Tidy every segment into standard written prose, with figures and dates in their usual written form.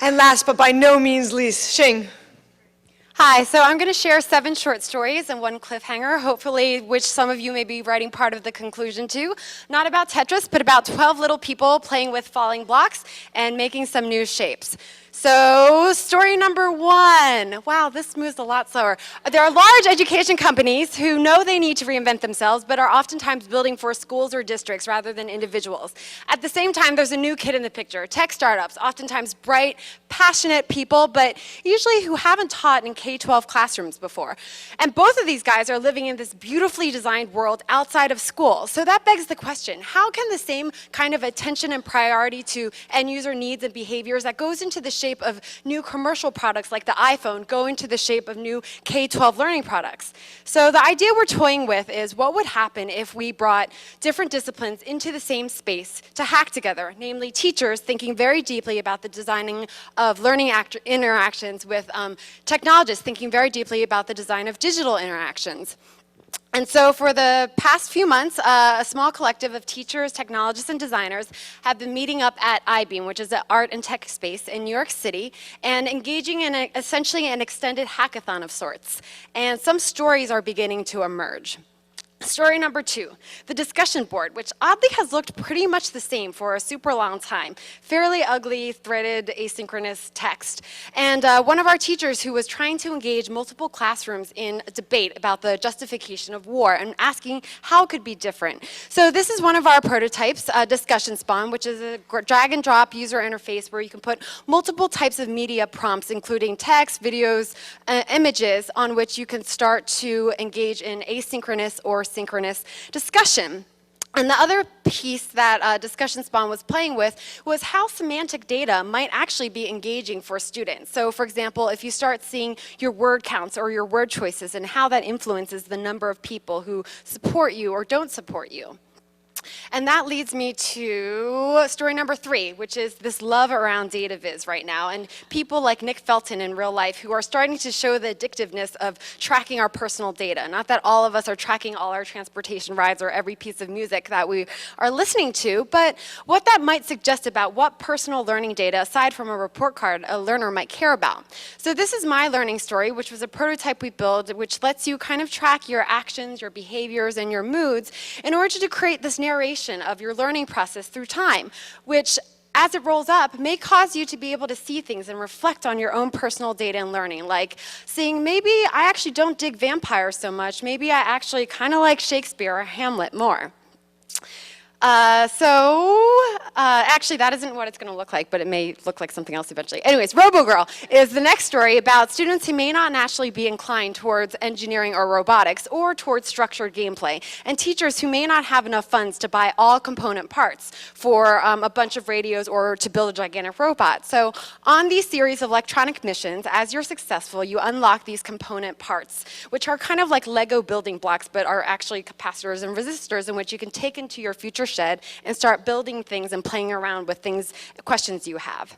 And last but by no means least, Hsing. Hi, so I'm going to share 7 short stories and 1 cliffhanger, hopefully which some of you may be writing part of the conclusion to. Not about Tetris, but about 12 little people playing with falling blocks and making some new shapes. So, story number 1. Wow, this moves a lot slower. There are large education companies who know they need to reinvent themselves, but are oftentimes building for schools or districts rather than individuals. At the same time, there's a new kid in the picture. Tech startups, oftentimes bright, passionate people, but usually who haven't taught in K-12 classrooms before. And both of these guys are living in this beautifully designed world outside of school. So that begs the question, how can the same kind of attention and priority to end user needs and behaviors that goes into the shape of new commercial products like the iPhone go into the shape of new K-12 learning products? So the idea we're toying with is what would happen if we brought different disciplines into the same space to hack together, namely teachers thinking very deeply about the designing of learning interactions with technologists thinking very deeply about the design of digital interactions. And so for the past few months, a small collective of teachers, technologists, and designers have been meeting up at iBeam, which is an art and tech space in New York City, and engaging in essentially an extended hackathon of sorts. And some stories are beginning to emerge. Story number 2, the discussion board, which oddly has looked pretty much the same for a super long time. Fairly ugly, threaded, asynchronous text. And one of our teachers who was trying to engage multiple classrooms in a debate about the justification of war and asking how it could be different. So this is one of our prototypes, Discussion Spawn, which is a drag and drop user interface where you can put multiple types of media prompts, including text, videos, images, on which you can start to engage in asynchronous or synchronous discussion. And the other piece that Discussion Spawn was playing with was how semantic data might actually be engaging for students. So for example, if you start seeing your word counts or your word choices and how that influences the number of people who support you or don't support you. And that leads me to story number 3, which is this love around data viz right now, and people like Nick Felton in real life who are starting to show the addictiveness of tracking our personal data. Not that all of us are tracking all our transportation rides or every piece of music that we are listening to, but what that might suggest about what personal learning data, aside from a report card, a learner might care about. So this is my learning story, which was a prototype we built, which lets you kind of track your actions, your behaviors, and your moods in order to create this narration of your learning process through time, which as it rolls up may cause you to be able to see things and reflect on your own personal data and learning, like seeing maybe I actually don't dig vampires so much, maybe I actually kind of like Shakespeare or Hamlet more. Actually, that isn't what it's going to look like, but it may look like something else eventually. Anyways, RoboGirl is the next story about students who may not naturally be inclined towards engineering or robotics or towards structured gameplay, and teachers who may not have enough funds to buy all component parts for a bunch of radios or to build a gigantic robot. So on these series of electronic missions, as you're successful, you unlock these component parts, which are kind of like Lego building blocks, but are actually capacitors and resistors in which you can take into your future shed and start building things and playing around with things, questions you have.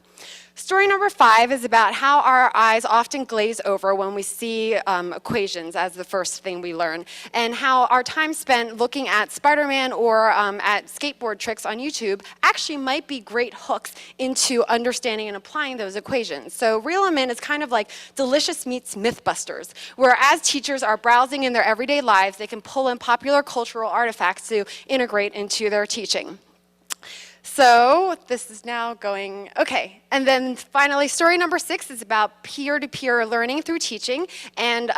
Story number 5 is about how our eyes often glaze over when we see equations as the first thing we learn, and how our time spent looking at Spider-Man or at skateboard tricks on YouTube actually might be great hooks into understanding and applying those equations. So Reel 'em In is kind of like Delicious meets Mythbusters, where as teachers are browsing in their everyday lives, they can pull in popular cultural artifacts to integrate into their teaching. So this is now going, okay. And then finally, story number 6 is about peer-to-peer learning through teaching. And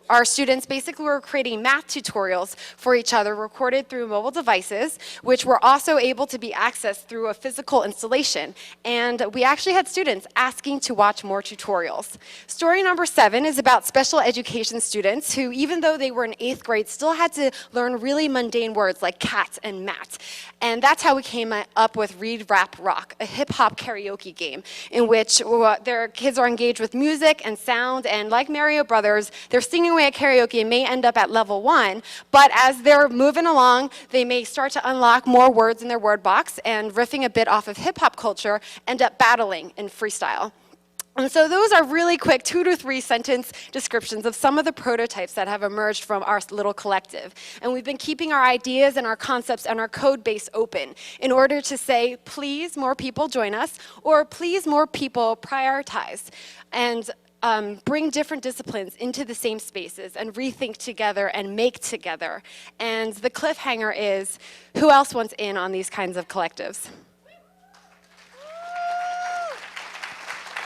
our students basically were creating math tutorials for each other recorded through mobile devices, which were also able to be accessed through a physical installation. And we actually had students asking to watch more tutorials. Story number 7 is about special education students who, even though they were in 8th grade, still had to learn really mundane words like cat and mat. And that's how we came up with Read, Rap, Rock, a hip-hop karaoke game in which their kids are engaged with music and sound, and like Mario Brothers, they're singing away at karaoke and may end up at level 1, but as they're moving along, they may start to unlock more words in their word box, and riffing a bit off of hip-hop culture, end up battling in freestyle. And so those are really quick 2 to 3 sentence descriptions of some of the prototypes that have emerged from our little collective. And we've been keeping our ideas and our concepts and our code base open in order to say, please, more people join us, or please, more people prioritize. And bring different disciplines into the same spaces and rethink together and make together. And the cliffhanger is, who else wants in on these kinds of collectives?